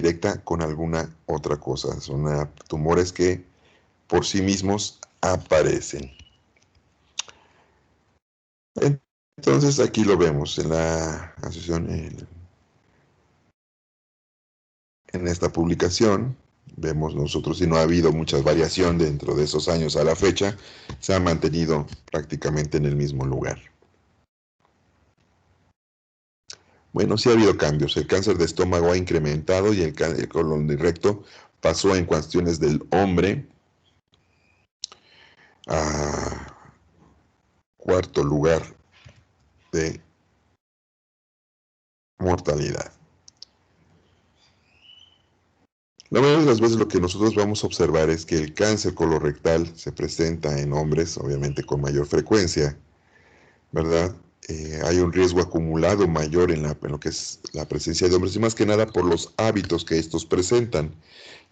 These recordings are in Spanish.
directa con alguna otra cosa. Son tumores que por sí mismos aparecen. Entonces aquí lo vemos en la asociación, en esta publicación. Vemos nosotros si no ha habido mucha variación dentro de esos años a la fecha, se ha mantenido prácticamente en el mismo lugar. Bueno, sí ha habido cambios. El cáncer de estómago ha incrementado y el colon de recto pasó en cuestiones del hombre a cuarto lugar de mortalidad. La mayoría de las veces lo que nosotros vamos a observar es que el cáncer colorectal se presenta en hombres, obviamente con mayor frecuencia, ¿verdad? Hay un riesgo acumulado mayor en lo que es la presencia de hombres y más que nada por los hábitos que estos presentan.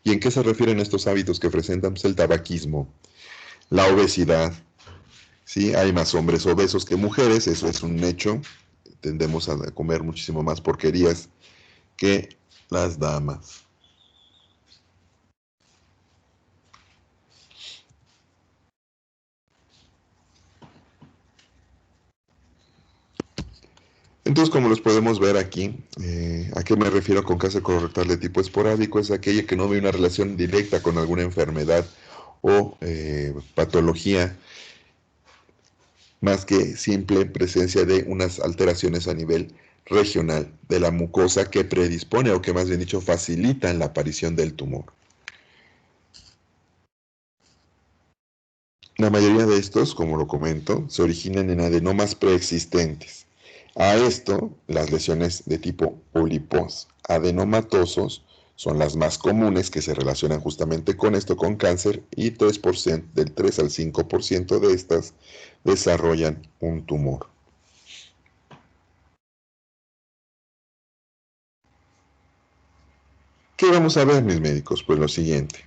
¿Y en qué se refieren estos hábitos que presentan? Pues el tabaquismo, la obesidad, ¿sí? Hay más hombres obesos que mujeres, eso es un hecho. Tendemos a comer muchísimo más porquerías que las damas. Entonces, como los podemos ver aquí, ¿a qué me refiero con cáncer colorectal de tipo esporádico? Es aquella que no ve una relación directa con alguna enfermedad o patología, más que simple presencia de unas alteraciones a nivel regional de la mucosa que predispone, o que más bien dicho facilitan la aparición del tumor. La mayoría de estos, como lo comento, se originan en adenomas preexistentes. A esto, las lesiones de tipo pólipos adenomatosos son las más comunes, que se relacionan justamente con esto, con cáncer, y 3%, del 3 al 5% de estas desarrollan un tumor. ¿Qué vamos a ver, mis médicos? Pues lo siguiente,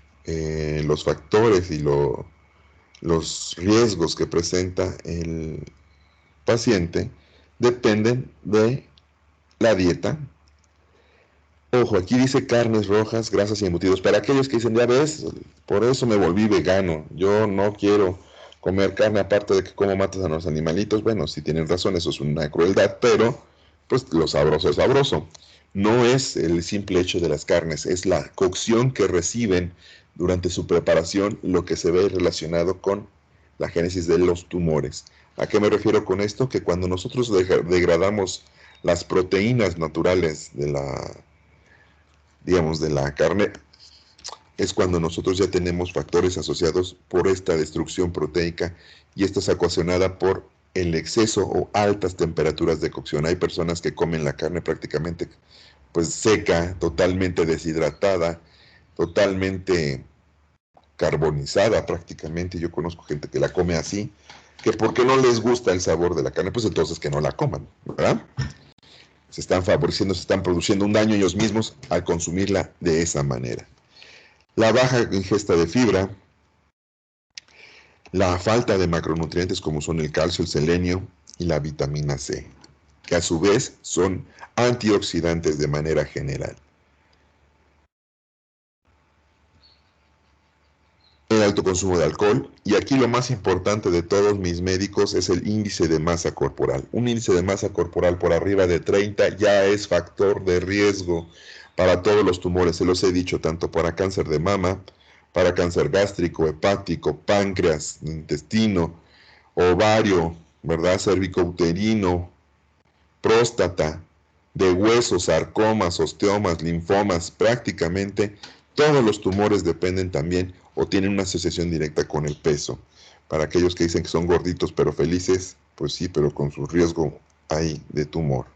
los factores y los riesgos que presenta el paciente dependen de la dieta. Ojo, aquí dice carnes rojas, grasas y embutidos. Para aquellos que dicen, ya ves, por eso me volví vegano, yo no quiero comer carne, aparte de que como matas a los animalitos. Bueno, si tienen razón, eso es una crueldad, pero pues lo sabroso es sabroso. No es el simple hecho de las carnes, es la cocción que reciben durante su preparación lo que se ve relacionado con la génesis de los tumores. ¿A qué me refiero con esto? Que cuando nosotros degradamos las proteínas naturales de la carne, es cuando nosotros ya tenemos factores asociados por esta destrucción proteica, y esta es ocasionada por el exceso o altas temperaturas de cocción. Hay personas que comen la carne prácticamente pues seca, totalmente deshidratada, totalmente carbonizada prácticamente. Yo conozco gente que la come así, que porque no les gusta el sabor de la carne, pues entonces que no la coman, ¿verdad? Se están favoreciendo, se están produciendo un daño ellos mismos al consumirla de esa manera. La baja ingesta de fibra, la falta de macronutrientes como son el calcio, el selenio y la vitamina C, que a su vez son antioxidantes de manera general. El alto consumo de alcohol, y aquí lo más importante de todos mis médicos es el índice de masa corporal. Un índice de masa corporal por arriba de 30 ya es factor de riesgo para todos los tumores. Se los he dicho, tanto para cáncer de mama, para cáncer gástrico, hepático, páncreas, intestino, ovario, ¿verdad? Cervicouterino, próstata, de huesos, sarcomas, osteomas, linfomas. Prácticamente todos los tumores dependen también o tienen una asociación directa con el peso. Para aquellos que dicen que son gorditos pero felices, pues sí, pero con su riesgo ahí de tumor.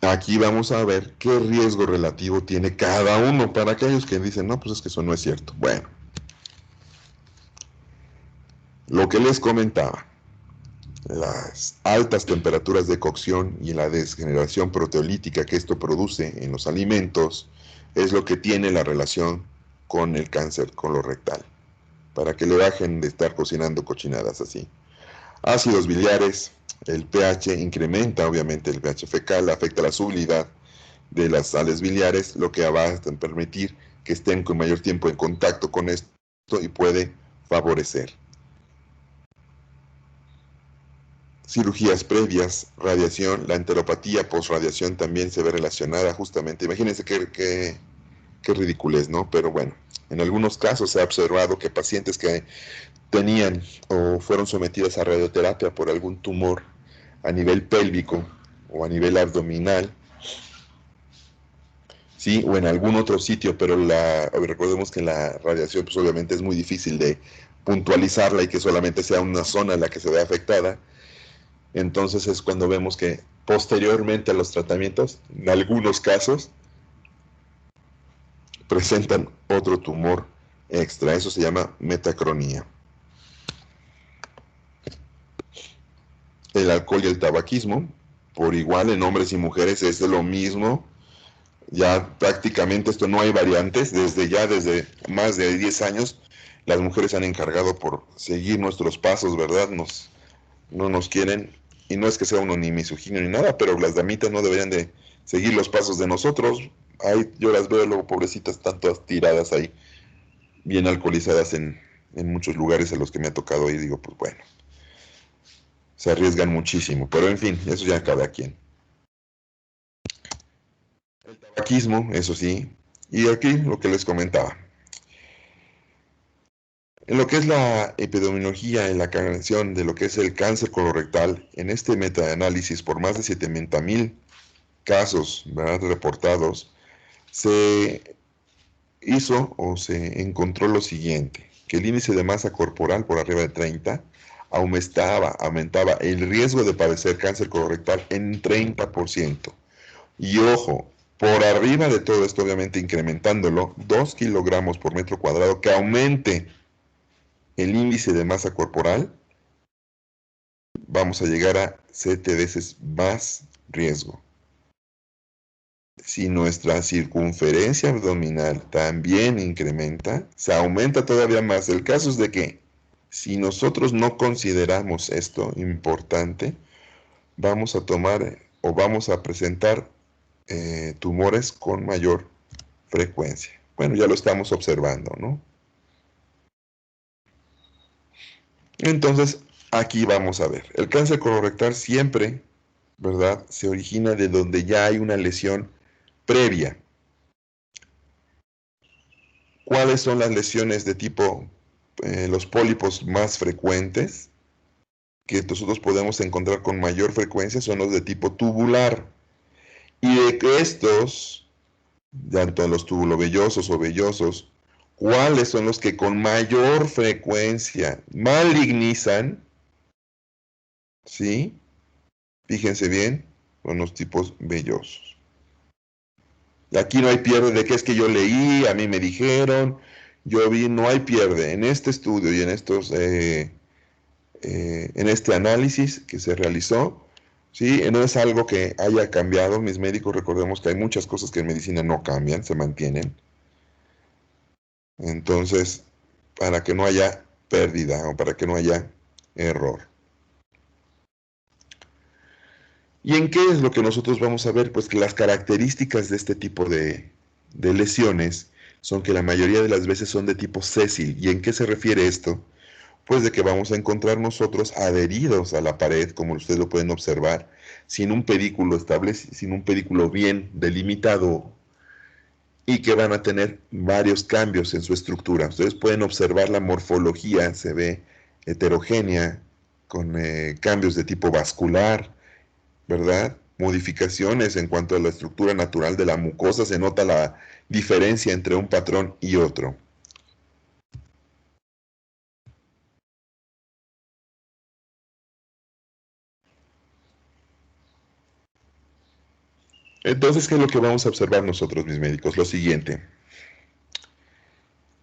Aquí vamos a ver qué riesgo relativo tiene cada uno, para aquellos que dicen, no, pues es que eso no es cierto. Bueno, lo que les comentaba, las altas temperaturas de cocción y la desgeneración proteolítica que esto produce en los alimentos es lo que tiene la relación con el cáncer colorectal. para que le bajen de estar cocinando cochinadas así. Ácidos biliares, el pH incrementa obviamente el pH fecal, afecta la solubilidad de las sales biliares, lo que va a permitir que estén con mayor tiempo en contacto con esto y puede favorecer. Cirugías previas, radiación, la enteropatía postradiación también se ve relacionada justamente. Imagínense qué ridiculez, ¿no? Pero bueno, en algunos casos se ha observado que pacientes que tenían o fueron sometidas a radioterapia por algún tumor a nivel pélvico o a nivel abdominal, sí, o en algún otro sitio, pero recordemos que la radiación pues obviamente es muy difícil de puntualizarla y que solamente sea una zona la que se ve afectada. Entonces es cuando vemos que posteriormente a los tratamientos, en algunos casos, presentan otro tumor extra. Eso se llama metacronía. El alcohol y el tabaquismo, por igual en hombres y mujeres es lo mismo. Ya prácticamente esto no hay variantes. Desde más de 10 años, las mujeres han encargado por seguir nuestros pasos, ¿verdad? No nos quieren, y no es que sea uno ni misoginio ni nada, pero las damitas no deberían de seguir los pasos de nosotros. Ahí yo las veo luego, pobrecitas, están todas tiradas ahí, bien alcoholizadas en muchos lugares a los que me ha tocado ir. Digo, pues bueno, se arriesgan muchísimo, pero en fin, eso ya cada quien. El tabaquismo, eso sí, y aquí lo que les comentaba. En lo que es la epidemiología, en la canción de lo que es el cáncer colorectal, en este metaanálisis por más de 70,000 casos, ¿verdad?, reportados, se hizo o se encontró lo siguiente, que el índice de masa corporal por arriba de 30 aumentaba el riesgo de padecer cáncer colorectal en 30%. Y ojo, por arriba de todo esto, obviamente incrementándolo, 2 kilogramos por metro cuadrado, que aumente el índice de masa corporal, vamos a llegar a 7 veces más riesgo. Si nuestra circunferencia abdominal también incrementa, se aumenta todavía más. El caso es de que si nosotros no consideramos esto importante, vamos a tomar o vamos a presentar tumores con mayor frecuencia. Bueno, ya lo estamos observando, ¿no? Entonces, aquí vamos a ver. El cáncer colorectal siempre, ¿verdad?, se origina de donde ya hay una lesión previa. ¿Cuáles son las lesiones de tipo, los pólipos más frecuentes que nosotros podemos encontrar con mayor frecuencia? Son los de tipo tubular. Y de que estos, tanto los tubulovellosos o vellosos, ¿cuáles son los que con mayor frecuencia malignizan? ¿Sí? Fíjense bien, son los tipos vellosos. Y aquí no hay pierde de que es que yo leí, a mí me dijeron, yo vi, no hay pierde. En este estudio y en este análisis que se realizó, ¿sí? No es algo que haya cambiado. Mis médicos, recordemos que hay muchas cosas que en medicina no cambian, se mantienen. Entonces, para que no haya pérdida o para que no haya error. ¿Y en qué es lo que nosotros vamos a ver? Pues que las características de este tipo de lesiones son que la mayoría de las veces son de tipo sésil. ¿Y en qué se refiere esto? Pues de que vamos a encontrar nosotros adheridos a la pared, como ustedes lo pueden observar, sin un pedículo establecido, sin un pedículo bien delimitado, y que van a tener varios cambios en su estructura. Ustedes pueden observar la morfología, se ve heterogénea, con cambios de tipo vascular, ¿verdad? Modificaciones en cuanto a la estructura natural de la mucosa, se nota la diferencia entre un patrón y otro. Entonces, ¿qué es lo que vamos a observar nosotros, mis médicos? Lo siguiente,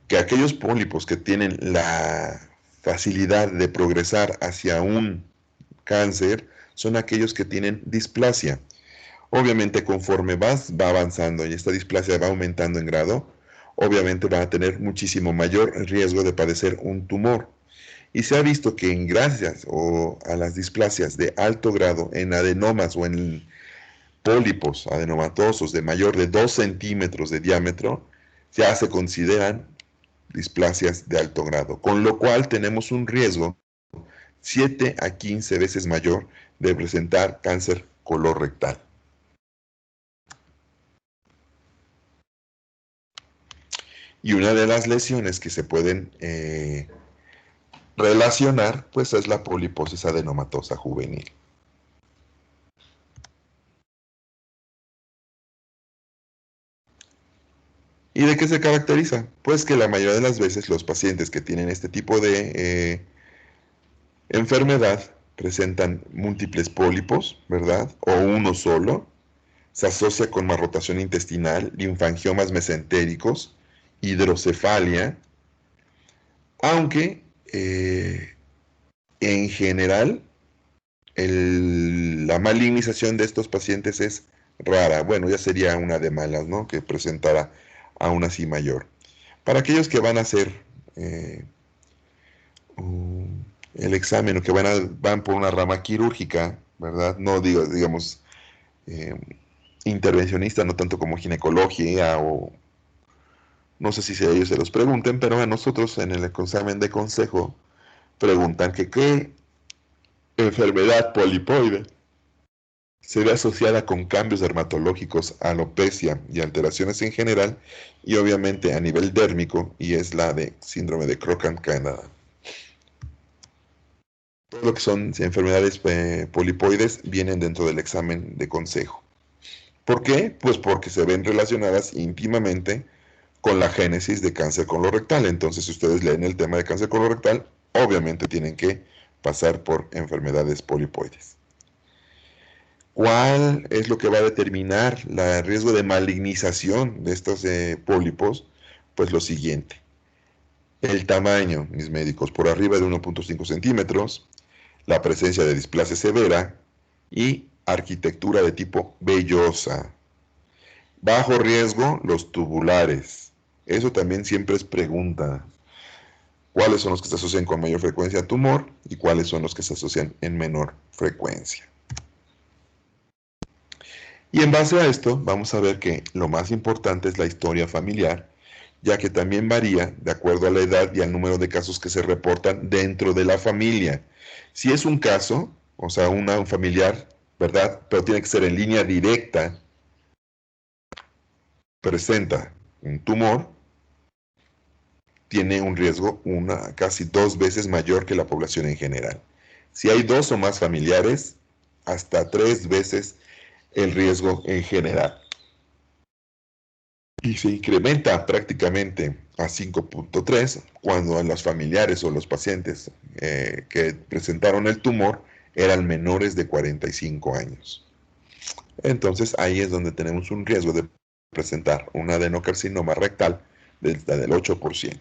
que aquellos pólipos que tienen la facilidad de progresar hacia un cáncer son aquellos que tienen displasia. Obviamente, conforme va avanzando y esta displasia va aumentando en grado, obviamente van a tener muchísimo mayor riesgo de padecer un tumor. Y se ha visto que gracias a las displasias de alto grado en adenomas o en pólipos adenomatosos de mayor de 2 centímetros de diámetro, ya se consideran displasias de alto grado, con lo cual tenemos un riesgo 7 a 15 veces mayor de presentar cáncer colorectal. Y una de las lesiones que se pueden relacionar, pues es la poliposis adenomatosa juvenil. ¿Y de qué se caracteriza? Pues que la mayoría de las veces los pacientes que tienen este tipo de enfermedad presentan múltiples pólipos, ¿verdad? O uno solo. Se asocia con malrotación intestinal, linfangiomas mesentéricos, hidrocefalia, aunque en general la malignización de estos pacientes es rara. Bueno, ya sería una de malas, ¿no? Que presentara aún así mayor. Para aquellos que van a hacer el examen o que van por una rama quirúrgica, ¿verdad? No digo, digamos, intervencionista, no tanto como ginecología o no sé si a ellos se los pregunten, pero a nosotros en el examen de consejo preguntan que qué enfermedad polipoide se ve asociada con cambios dermatológicos, alopecia y alteraciones en general, y obviamente a nivel dérmico, y es la de síndrome de Crockett-Canada. Todo lo que son enfermedades polipoides vienen dentro del examen de consejo. ¿Por qué? Pues porque se ven relacionadas íntimamente con la génesis de cáncer colorectal. Entonces, si ustedes leen el tema de cáncer colorectal, obviamente tienen que pasar por enfermedades polipoides. ¿Cuál es lo que va a determinar el riesgo de malignización de estos pólipos? Pues lo siguiente. El tamaño, mis médicos, por arriba de 1.5 centímetros, la presencia de displasia severa y arquitectura de tipo vellosa. Bajo riesgo, los tubulares. Eso también siempre es pregunta. ¿Cuáles son los que se asocian con mayor frecuencia a tumor y cuáles son los que se asocian en menor frecuencia? Y en base a esto, vamos a ver que lo más importante es la historia familiar, ya que también varía de acuerdo a la edad y al número de casos que se reportan dentro de la familia. Si es un caso, o sea, un familiar, ¿verdad? Pero tiene que ser en línea directa, presenta un tumor, tiene un riesgo casi 2 veces mayor que la población en general. Si hay 2 o más familiares, hasta 3 veces el riesgo en general. Y se incrementa prácticamente a 5.3 cuando los familiares o los pacientes que presentaron el tumor eran menores de 45 años. Entonces ahí es donde tenemos un riesgo de presentar un adenocarcinoma rectal del 8%.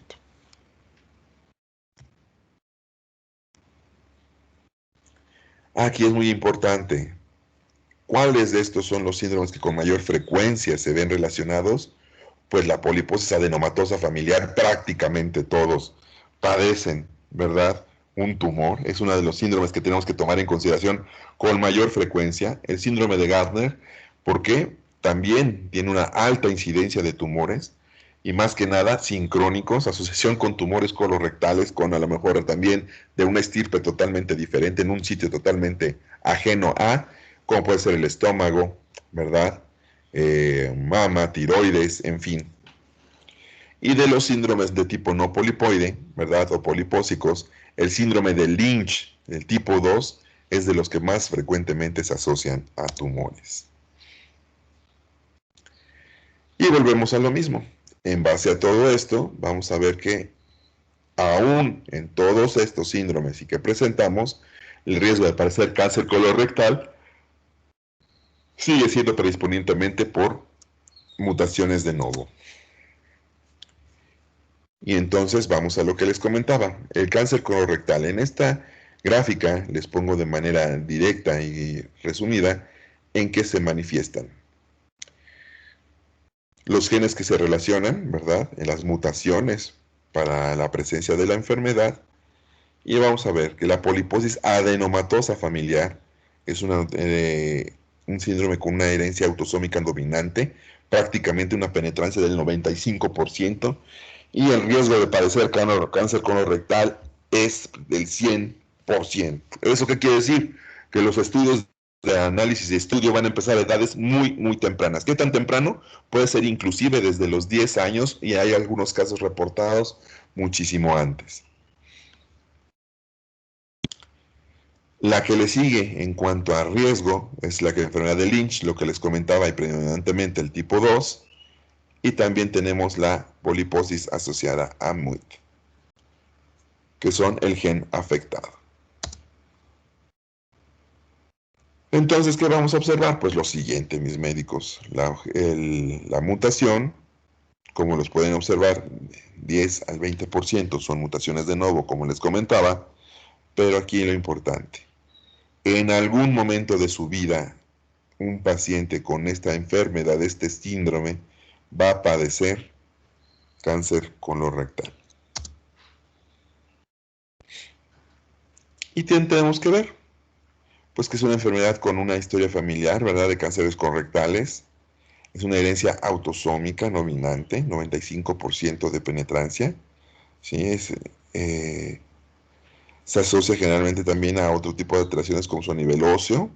Aquí es muy importante. ¿Cuáles de estos son los síndromes que con mayor frecuencia se ven relacionados? Pues la poliposis adenomatosa familiar, prácticamente todos padecen, ¿verdad? Un tumor. Es uno de los síndromes que tenemos que tomar en consideración con mayor frecuencia. El síndrome de Gardner, porque también tiene una alta incidencia de tumores y más que nada sincrónicos, asociación con tumores colorectales, con a lo mejor también de una estirpe totalmente diferente, en un sitio totalmente ajeno a, como puede ser el estómago, ¿verdad? Mama, tiroides, en fin. Y de los síndromes de tipo no polipoide, ¿verdad? O polipósicos, el síndrome de Lynch, el tipo 2, es de los que más frecuentemente se asocian a tumores. Y volvemos a lo mismo. En base a todo esto, vamos a ver que aún en todos estos síndromes y que presentamos, el riesgo de padecer cáncer colorectal sigue siendo predisponientemente por mutaciones de novo. Y entonces vamos a lo que les comentaba, el cáncer colorectal. En esta gráfica les pongo de manera directa y resumida en qué se manifiestan. los genes que se relacionan, ¿verdad? En las mutaciones para la presencia de la enfermedad. Y vamos a ver que la poliposis adenomatosa familiar es un síndrome con una herencia autosómica dominante, prácticamente una penetrancia del 95%, y el riesgo de padecer cáncer colorectal es del 100%. ¿Eso qué quiere decir? Que los estudios de análisis y estudio van a empezar a edades muy, muy tempranas. ¿Qué tan temprano? Puede ser inclusive desde los 10 años, y hay algunos casos reportados muchísimo antes. La que le sigue en cuanto a riesgo es la enfermedad de Lynch, lo que les comentaba, y predominantemente el tipo 2, y también tenemos la poliposis asociada a MUT, que son el gen afectado. Entonces, ¿qué vamos a observar? Pues lo siguiente, mis médicos, la mutación, como los pueden observar, 10 al 20% son mutaciones de novo, como les comentaba, pero aquí lo importante, en algún momento de su vida, un paciente con esta enfermedad, este síndrome, va a padecer cáncer colorectal. ¿Y qué tenemos que ver? Pues que es una enfermedad con una historia familiar, ¿verdad?, de cánceres colorectales. Es una herencia autosómica dominante, 95% de penetrancia. ¿Sí? Se asocia generalmente también a otro tipo de alteraciones como su nivel óseo.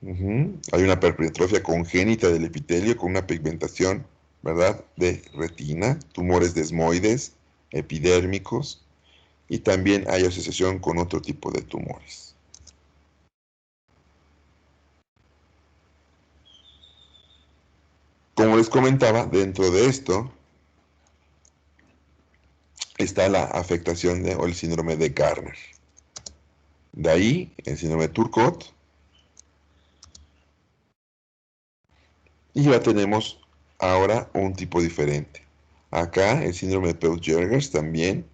Hay una hipertrofia congénita del epitelio con una pigmentación, ¿verdad?, de retina, tumores desmoides, epidérmicos, y también hay asociación con otro tipo de tumores. Como les comentaba, dentro de esto está la afectación o el síndrome de Garner. De ahí el síndrome de Turcot. Y ya tenemos ahora un tipo diferente. Acá el síndrome de Peutz-Jeghers también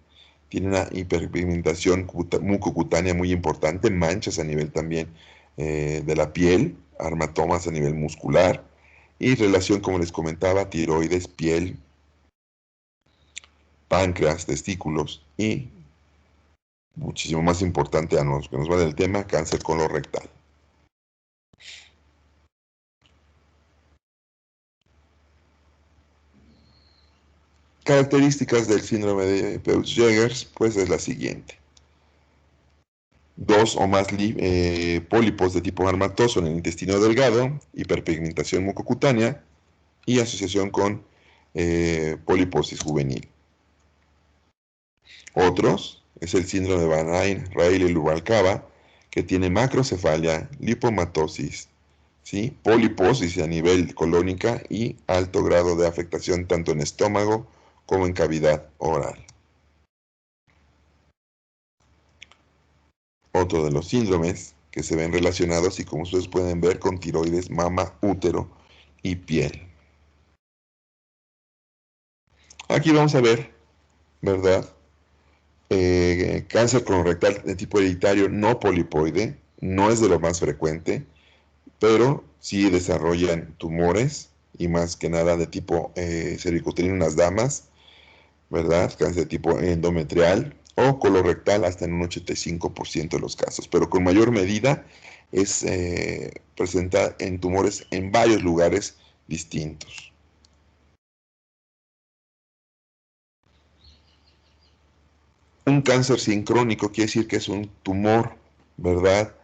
tiene una hiperpigmentación mucocutánea muy importante, manchas a nivel también de la piel, armatomas a nivel muscular, y relación, como les comentaba, tiroides, piel, páncreas, testículos, y muchísimo más importante a los que nos va del tema, cáncer colorectal. Características del síndrome de Peutz-Jeghers, pues es la siguiente. 2 o más pólipos de tipo armatoso en el intestino delgado, hiperpigmentación mucocutánea y asociación con poliposis juvenil. Otros es el síndrome de Van Rayleigh-Rubalcaba, que tiene macrocefalia, lipomatosis, ¿sí?, poliposis a nivel colónica y alto grado de afectación tanto en estómago como en cavidad oral. Otro de los síndromes que se ven relacionados, y como ustedes pueden ver, con tiroides, mama, útero y piel. Aquí vamos a ver, ¿verdad?, cáncer colorectal de tipo hereditario no polipoide, no es de lo más frecuente, pero sí desarrollan tumores, y más que nada de tipo cervicuterino en las damas, ¿verdad?, cáncer de tipo endometrial o colorectal hasta en un 85% de los casos, pero con mayor medida es presentada en tumores en varios lugares distintos. Un cáncer sincrónico quiere decir que es un tumor, ¿verdad?,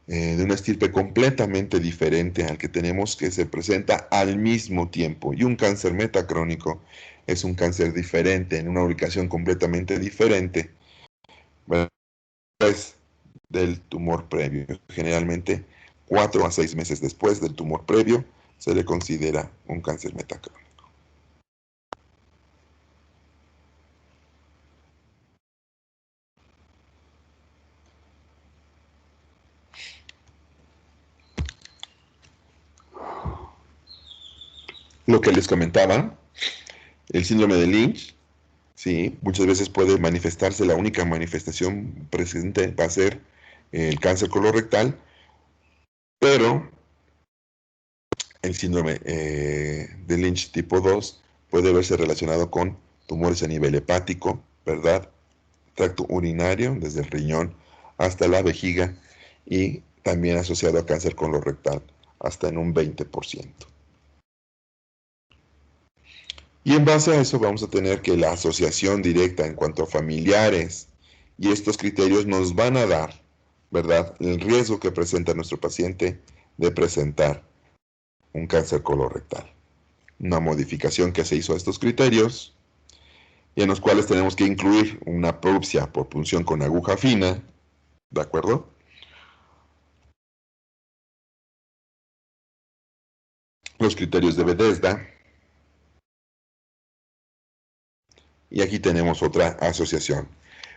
de una estirpe completamente diferente al que tenemos, que se presenta al mismo tiempo. Y un cáncer metacrónico es un cáncer diferente, en una ubicación completamente diferente, ¿verdad?, pues, del tumor previo. Generalmente 4 a 6 meses después del tumor previo se le considera un cáncer metacrónico. Lo que les comentaba, el síndrome de Lynch, sí, muchas veces puede manifestarse, la única manifestación presente va a ser el cáncer colorectal, pero el síndrome de Lynch tipo 2 puede verse relacionado con tumores a nivel hepático, ¿verdad? Tracto urinario, desde el riñón hasta la vejiga, y también asociado a cáncer colorectal, hasta en un 20%. Y en base a eso vamos a tener que la asociación directa en cuanto a familiares y estos criterios nos van a dar, ¿verdad?, el riesgo que presenta nuestro paciente de presentar un cáncer colorectal. Una modificación que se hizo a estos criterios y en los cuales tenemos que incluir una biopsia por punción con aguja fina, ¿de acuerdo? Los criterios de Bethesda. Y aquí tenemos otra asociación.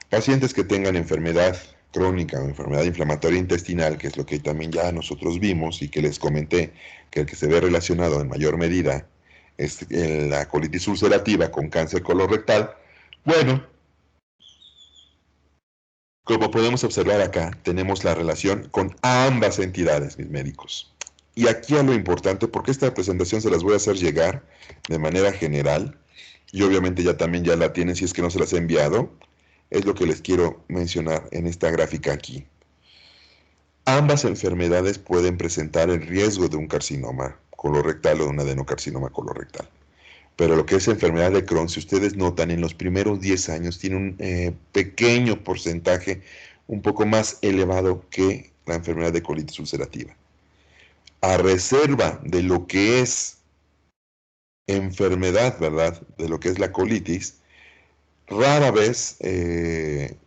Pacientes que tengan enfermedad crónica o enfermedad inflamatoria intestinal, que es lo que también ya nosotros vimos y que les comenté, que el que se ve relacionado en mayor medida es la colitis ulcerativa con cáncer colorectal. Bueno, como podemos observar acá, tenemos la relación con ambas entidades, mis médicos. Y aquí a lo importante, porque esta presentación se las voy a hacer llegar de manera general, y obviamente ya también ya la tienen si es que no se las he enviado, es lo que les quiero mencionar en esta gráfica aquí. Ambas enfermedades pueden presentar el riesgo de un carcinoma colorectal o de un adenocarcinoma colorectal. Pero lo que es enfermedad de Crohn, si ustedes notan, en los primeros 10 años tiene un pequeño porcentaje un poco más elevado que la enfermedad de colitis ulcerativa. A reserva de lo que es enfermedad, ¿verdad? De lo que es la colitis, rara vez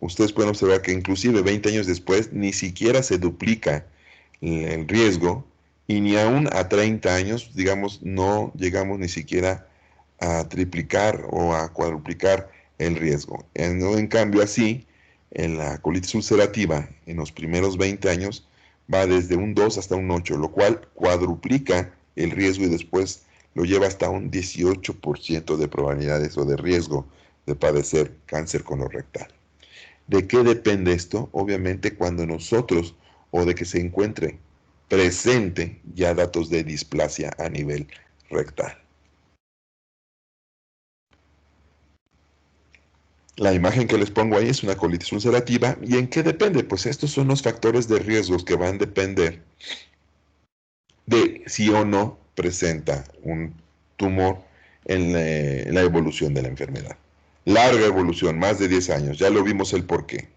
ustedes pueden observar que inclusive 20 años después ni siquiera se duplica el riesgo y ni aún a 30 años, digamos, no llegamos ni siquiera a triplicar o a cuadruplicar el riesgo. En cambio, así, en la colitis ulcerativa, en los primeros 20 años, va desde un 2 hasta un 8, lo cual cuadruplica el riesgo y después lo lleva hasta un 18% de probabilidades o de riesgo de padecer cáncer colorectal. ¿De qué depende esto? Obviamente cuando nosotros o de que se encuentre presente ya datos de displasia a nivel rectal. La imagen que les pongo ahí es una colitis ulcerativa. ¿Y en qué depende? Pues estos son los factores de riesgos que van a depender de si o no presenta un tumor en la evolución de la enfermedad. Larga evolución, más de 10 años, ya lo vimos el porqué.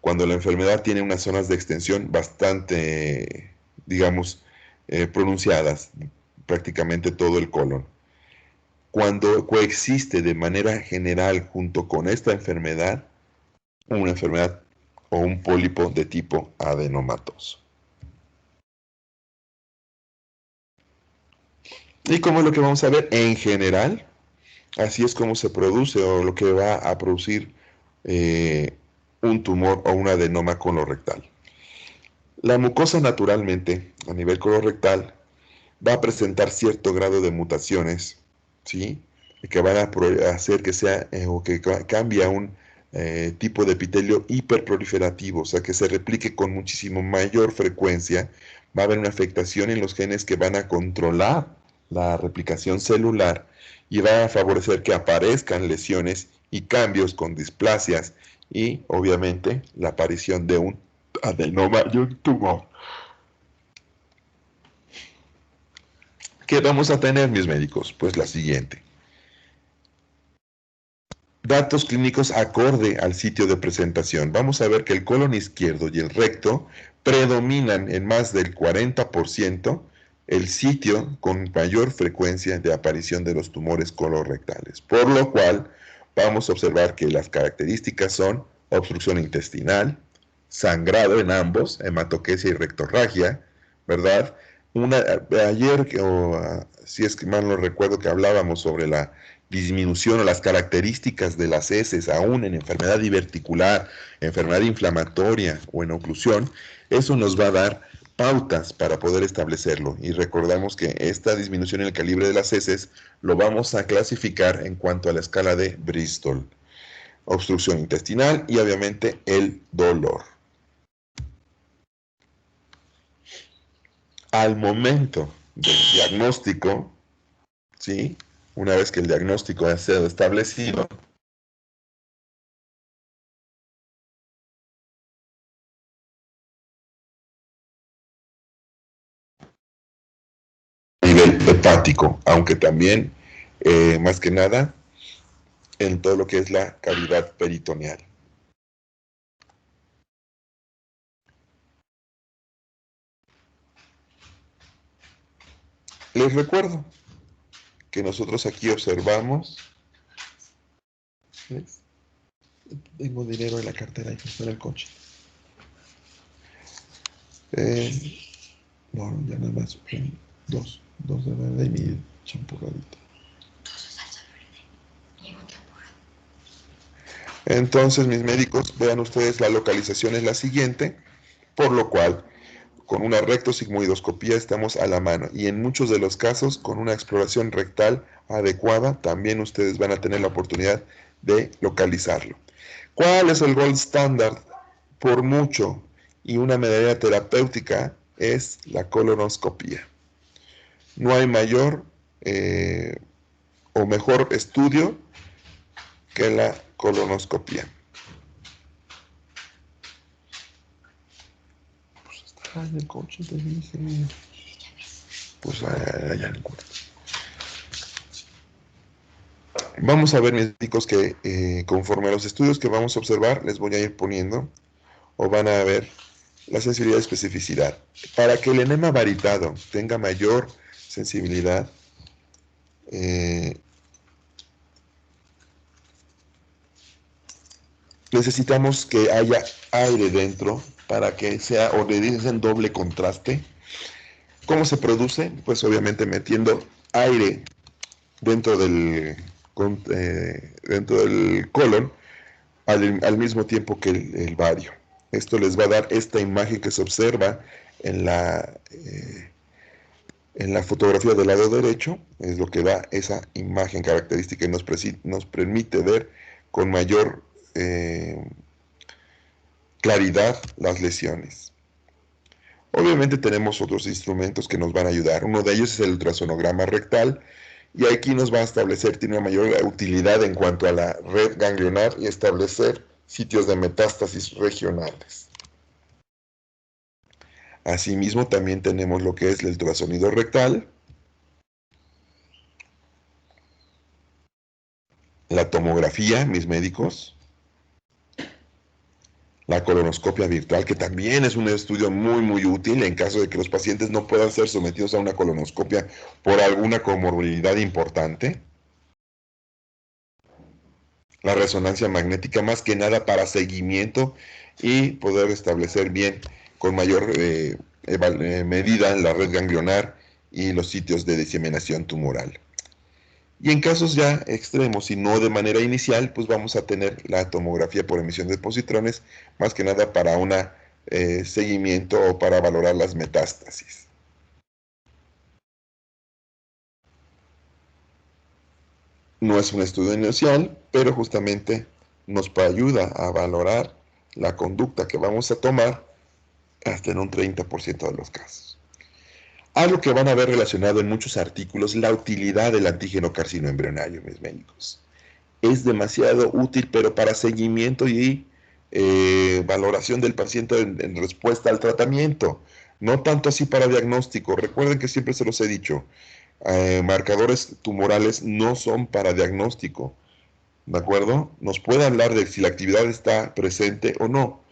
Cuando la enfermedad tiene unas zonas de extensión bastante, digamos, pronunciadas, prácticamente todo el colon. Cuando coexiste de manera general junto con esta enfermedad, una enfermedad o un pólipo de tipo adenomatoso. Y como es lo que vamos a ver en general, así es como se produce o lo que va a producir un tumor o un adenoma colorectal. La mucosa naturalmente, a nivel colorectal, va a presentar cierto grado de mutaciones, ¿sí? Que van a hacer que sea o que cambie a un tipo de epitelio hiperproliferativo, o sea, que se replique con muchísimo mayor frecuencia. Va a haber una afectación en los genes que van a controlar la replicación celular y va a favorecer que aparezcan lesiones y cambios con displasias y, obviamente, la aparición de un adenoma y un tumor. ¿Qué vamos a tener, mis médicos? Pues la siguiente. Datos clínicos acorde al sitio de presentación. Vamos a ver que el colon izquierdo y el recto predominan en más del 40% el sitio con mayor frecuencia de aparición de los tumores colorectales. Por lo cual, vamos a observar que las características son obstrucción intestinal, sangrado en ambos, hematoquesia y rectorragia, ¿verdad? Ayer, si es que mal no recuerdo, que hablábamos sobre la disminución o las características de las heces, aún en enfermedad diverticular, enfermedad inflamatoria o en oclusión, eso nos va a dar pautas para poder establecerlo. Y recordamos que esta disminución en el calibre de las heces lo vamos a clasificar en cuanto a la escala de Bristol. Obstrucción intestinal y obviamente el dolor. Al momento del diagnóstico, ¿sí? Una vez que el diagnóstico ha sido establecido, a nivel hepático, aunque también, más que nada, en todo lo que es la cavidad peritoneal. Les recuerdo que nosotros aquí observamos, ¿ves? Tengo dinero en la cartera y está en el coche. Eh, no, ya nada más. Dos de verde y mi champurradita. Entonces, mis médicos, vean ustedes, la localización es la siguiente, por lo cual, con una rectosigmoidoscopía estamos a la mano y en muchos de los casos, con una exploración rectal adecuada, también ustedes van a tener la oportunidad de localizarlo. ¿Cuál es el gold standard? Por mucho, y una medida terapéutica es la colonoscopía. No hay mayor o mejor estudio que la colonoscopía. Pues está en el coche, te dije. Pues allá en el cuarto. Vamos a ver, mis chicos, que conforme a los estudios que vamos a observar, les voy a ir poniendo o van a ver la sensibilidad y especificidad. Para que el enema varitado tenga mayor sensibilidad, necesitamos que haya aire dentro para que sea, o le dicen doble contraste. ¿Cómo se produce? Pues obviamente metiendo aire dentro dentro del colon al mismo tiempo que el bario. Esto les va a dar esta imagen que se observa en en la fotografía del lado derecho, es lo que da esa imagen característica y nos permite ver con mayor claridad las lesiones. Obviamente tenemos otros instrumentos que nos van a ayudar. Uno de ellos es el ultrasonograma rectal y aquí nos va a establecer, tiene una mayor utilidad en cuanto a la red ganglionar y establecer sitios de metástasis regionales. Asimismo también tenemos lo que es el ultrasonido rectal, la tomografía, mis médicos, la colonoscopia virtual, que también es un estudio muy útil en caso de que los pacientes no puedan ser sometidos a una colonoscopia por alguna comorbilidad importante. La resonancia magnética, más que nada para seguimiento y poder establecer bien con mayor medida la red ganglionar y los sitios de diseminación tumoral. Y en casos ya extremos y no de manera inicial, pues vamos a tener la tomografía por emisión de positrones, más que nada para un seguimiento o para valorar las metástasis. No es un estudio inicial, pero justamente nos ayuda a valorar la conducta que vamos a tomar hasta en un 30% de los casos. Algo que van a ver relacionado en muchos artículos, la utilidad del antígeno carcinoembrionario, mis médicos. Es demasiado útil, pero para seguimiento y valoración del paciente en respuesta al tratamiento. No tanto así para diagnóstico. Recuerden que siempre se los he dicho, marcadores tumorales no son para diagnóstico. ¿De acuerdo? Nos puede hablar de si la actividad está presente o no.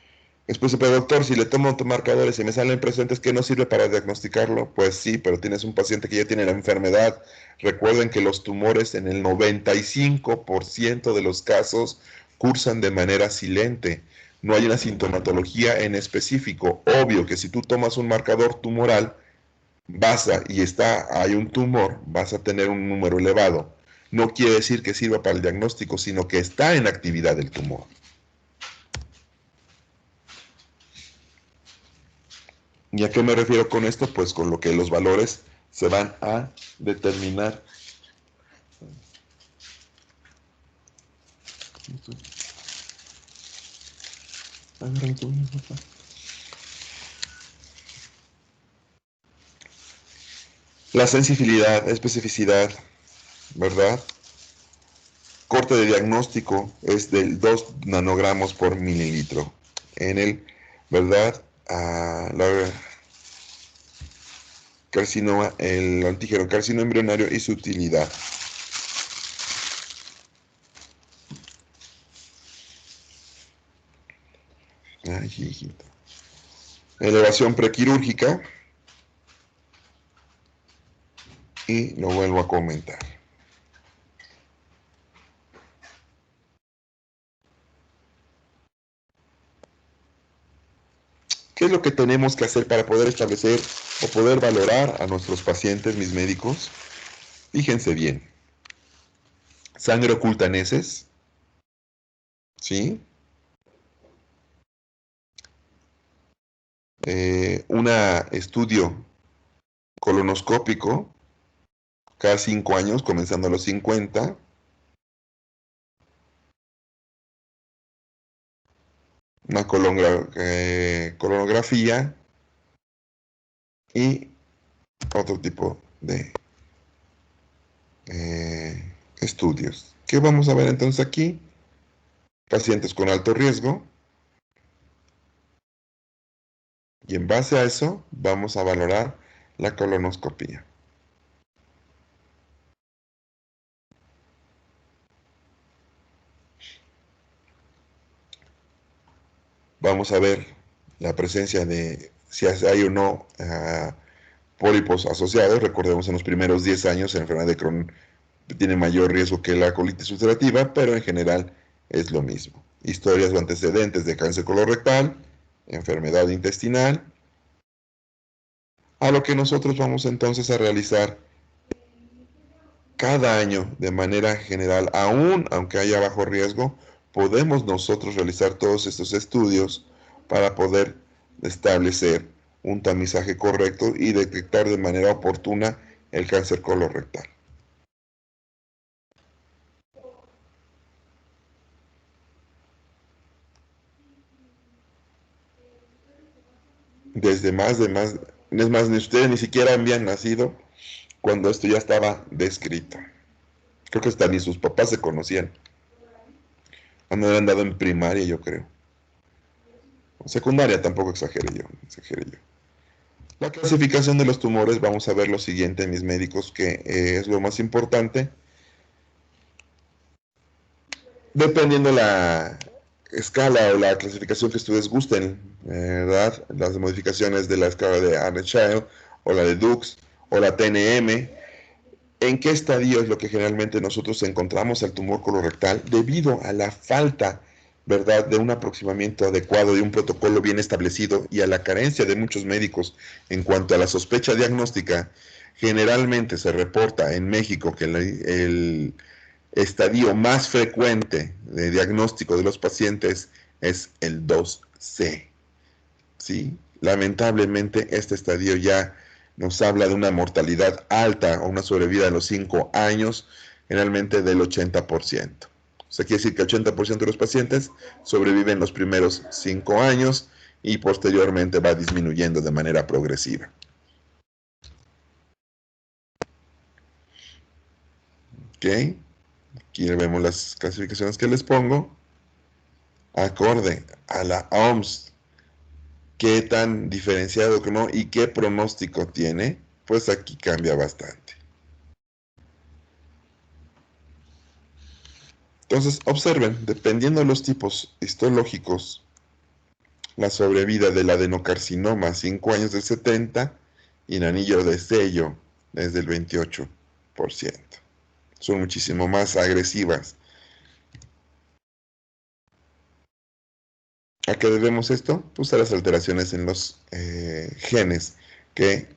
Después, pero doctor, si le tomo marcadores y me salen presentes, ¿qué no sirve para diagnosticarlo? Pues sí, pero tienes un paciente que ya tiene la enfermedad. Recuerden que los tumores en el 95% de los casos cursan de manera silente. No hay una sintomatología en específico. Obvio que si tú tomas un marcador tumoral, hay un tumor, vas a tener un número elevado. No quiere decir que sirva para el diagnóstico, sino que está en actividad el tumor. ¿Y a qué me refiero con esto? Pues con lo que los valores se van a determinar. La sensibilidad, especificidad, ¿verdad? Corte de diagnóstico es del 2 nanogramos por mililitro. En el, ¿verdad? La carcinoma, el antígeno carcinoma embrionario y su utilidad. Ay, hijito. Elevación prequirúrgica. Y lo vuelvo a comentar. ¿Qué es lo que tenemos que hacer para poder establecer o poder valorar a nuestros pacientes, mis médicos? Fíjense bien. Sangre oculta en heces, ¿sí? Un estudio colonoscópico cada 5 años, comenzando a los 50. Una colonografía y otro tipo de estudios. ¿Qué vamos a ver entonces aquí? Pacientes con alto riesgo. Y en base a eso vamos a valorar la colonoscopia. Vamos a ver la presencia de si hay o no pólipos asociados. Recordemos en los primeros 10 años la enfermedad de Crohn tiene mayor riesgo que la colitis ulcerativa, pero en general es lo mismo. Historias o antecedentes de cáncer colorectal, enfermedad intestinal, a lo que nosotros vamos entonces a realizar cada año de manera general, aún aunque haya bajo riesgo, podemos nosotros realizar todos estos estudios para poder establecer un tamizaje correcto y detectar de manera oportuna el cáncer colorectal. Es más, ni ustedes ni siquiera habían nacido cuando esto ya estaba descrito. Creo que hasta ni sus papás se conocían. No habían dado en primaria, yo creo. Secundaria tampoco exageré yo. La clasificación de los tumores, vamos a ver lo siguiente, mis médicos, que es lo más importante. Dependiendo la escala o la clasificación que ustedes gusten, ¿verdad? Las modificaciones de la escala de Arne-Child o la de Dux o la TNM, ¿en qué estadio es lo que generalmente nosotros encontramos al tumor colorectal? Debido a la falta, ¿verdad?, de un aproximamiento adecuado, de un protocolo bien establecido y a la carencia de muchos médicos en cuanto a la sospecha diagnóstica, generalmente se reporta en México que el estadio más frecuente de diagnóstico de los pacientes es el 2C. ¿Sí? Lamentablemente este estadio ya nos habla de una mortalidad alta o una sobrevida a los 5 años, generalmente del 80%. O sea, quiere decir que el 80% de los pacientes sobreviven los primeros 5 años y posteriormente va disminuyendo de manera progresiva. ¿Ok? Aquí vemos las clasificaciones que les pongo. Acorde a la OMS, qué tan diferenciado que no y qué pronóstico tiene, pues aquí cambia bastante. Entonces, observen, dependiendo de los tipos histológicos, la sobrevida del adenocarcinoma 5 años del 70 y el anillo de sello es del 28%. Son muchísimo más agresivas. ¿A qué debemos esto? Pues a las alteraciones en los genes que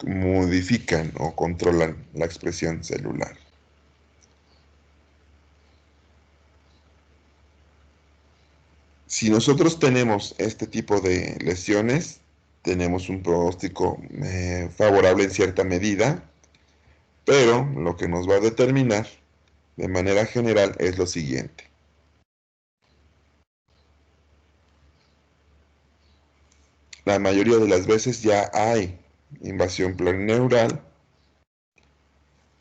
modifican o controlan la expresión celular. Si nosotros tenemos este tipo de lesiones, tenemos un pronóstico favorable en cierta medida, pero lo que nos va a determinar de manera general es lo siguiente. La mayoría de las veces ya hay invasión pleuroneural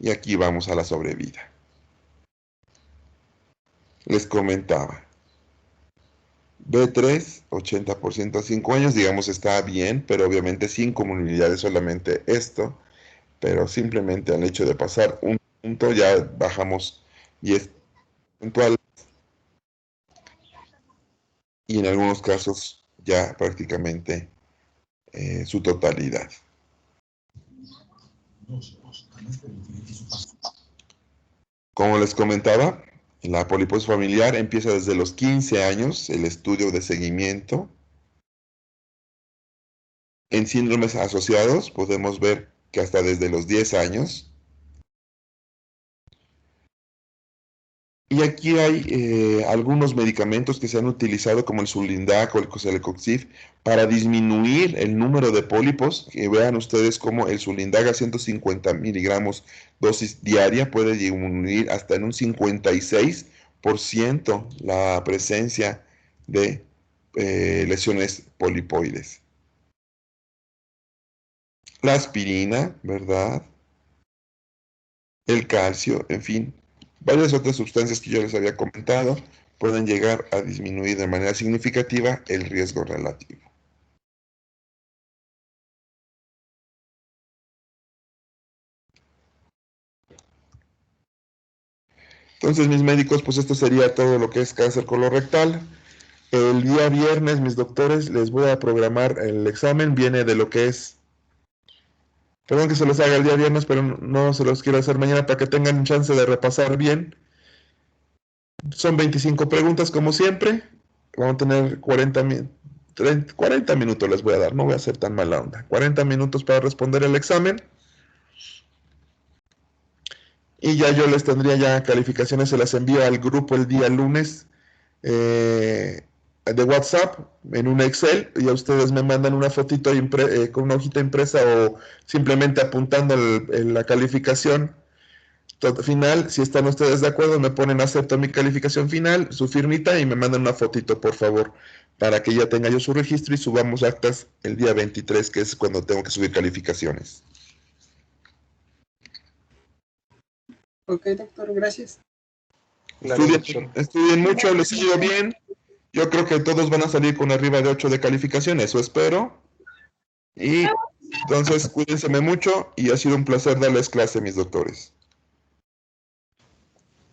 Y aquí vamos a la sobrevida. Les comentaba, B3, 80% a 5 años, digamos está bien, pero obviamente sin comunidades solamente esto, pero simplemente al hecho de pasar un punto ya bajamos 10 puntual y en algunos casos ya prácticamente su totalidad. Como les comentaba, la poliposis familiar empieza desde los 15 años, el estudio de seguimiento. En síndromes asociados podemos ver que hasta desde los 10 años. Y aquí hay algunos medicamentos que se han utilizado como el Sulindac o el Celecoxib para disminuir el número de pólipos. Que vean ustedes cómo el Sulindac a 150 miligramos dosis diaria puede disminuir hasta en un 56% la presencia de lesiones polipoides. La aspirina, ¿verdad? El calcio, en fin, varias otras sustancias que yo les había comentado pueden llegar a disminuir de manera significativa el riesgo relativo. Entonces, mis médicos, pues esto sería todo lo que es cáncer colorectal. El día viernes, mis doctores, les voy a programar el examen. Viene de lo que es, perdón que se los haga el día viernes, pero no se los quiero hacer mañana para que tengan chance de repasar bien. Son 25 preguntas como siempre. Vamos a tener 40 minutos les voy a dar, no voy a hacer tan mala onda. 40 minutos para responder el examen. Y ya yo les tendría ya calificaciones, se las envío al grupo el día lunes de WhatsApp en un Excel y a ustedes me mandan una fotito con una hojita impresa o simplemente apuntando la calificación final. Si están ustedes de acuerdo, me ponen acepto mi calificación final, su firmita y me mandan una fotito, por favor, para que ya tenga yo su registro y subamos actas el día 23, que es cuando tengo que subir calificaciones. Ok, doctor, gracias. Estudien mucho, les sigo bien. Yo creo que todos van a salir con arriba de 8 de calificación, eso espero. Y entonces cuídense mucho y ha sido un placer darles clase, mis doctores.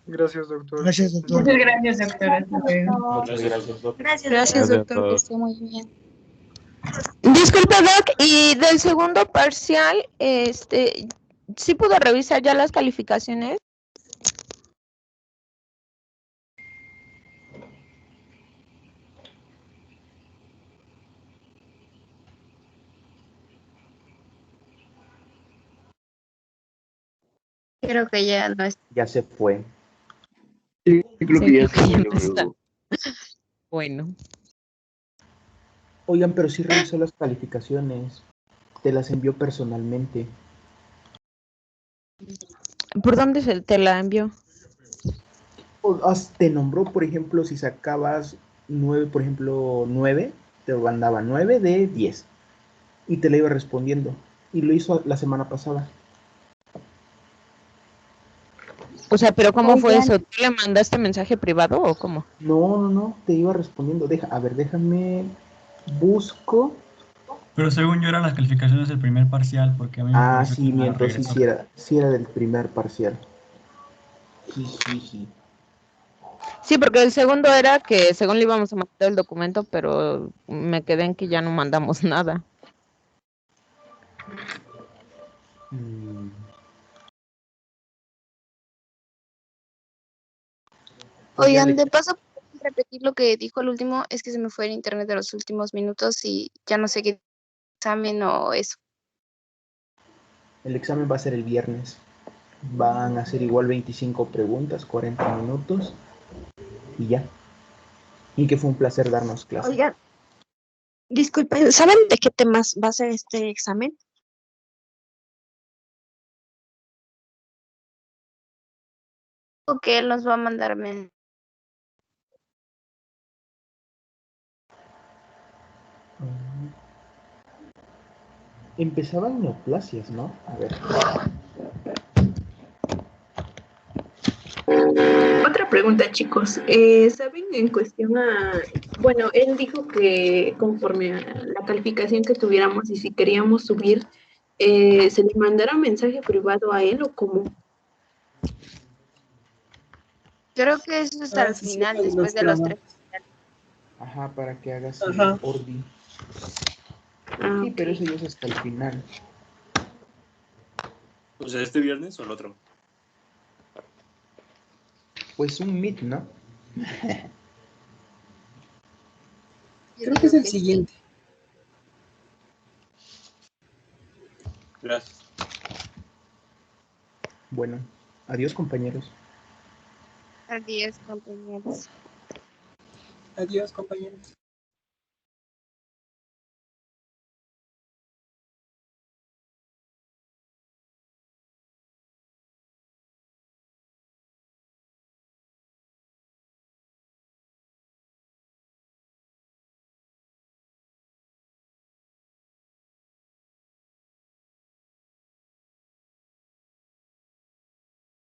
Gracias, doctor. Gracias, doctor. Muchas gracias, doctor. Hasta luego. Muchas gracias, doctor. Gracias, doctor, que esté muy bien. Disculpe, Doc, y del segundo parcial, ¿sí pudo revisar ya las calificaciones? Creo que ya no es. Ya se fue. Sí, creo que ya Sí, se no está. Bueno. Oigan, pero sí revisó las calificaciones. Te las envió personalmente. ¿Por dónde te la envió? Te nombró, por ejemplo, si sacabas 9, por ejemplo, 9, te mandaba 9 de 10. Y te la iba respondiendo. Y lo hizo la semana pasada. O sea, ¿pero cómo fue eso? ¿Tú le mandaste mensaje privado o cómo? No, te iba respondiendo. Déjame busco. Pero según yo eran las calificaciones del primer parcial, porque a mí me pareció Sí, que me las mientras regresó. sí era del primer parcial. Sí. Sí, porque el segundo era que según le íbamos a mandar el documento, pero me quedé en que ya no mandamos nada. Oigan, de paso, repetir lo que dijo el último, es que se me fue el internet de los últimos minutos y ya no sé qué examen o eso. El examen va a ser el viernes. Van a ser igual 25 preguntas, 40 minutos y ya. Y que fue un placer darnos clase. Oigan, disculpen, ¿saben de qué temas va a ser este examen? O que él nos va a mandar Empezaban neoplasias, ¿no? A ver. una pregunta, chicos. ¿Saben en cuestión a... Bueno, él dijo que conforme a la calificación que tuviéramos y si queríamos subir, ¿se le mandará mensaje privado a él o cómo? Creo que eso es al Sí, sí, final, de después los de los trabajos. 3. Ajá, para que hagas Ajá. el ordi. Ah, Sí, pero ok. eso ya es hasta el final. O sea, ¿este viernes o el otro? Pues un meet, ¿no? Creo que es el siguiente. Gracias. Bueno, adiós compañeros. Adiós, compañeros. Adiós, compañeros.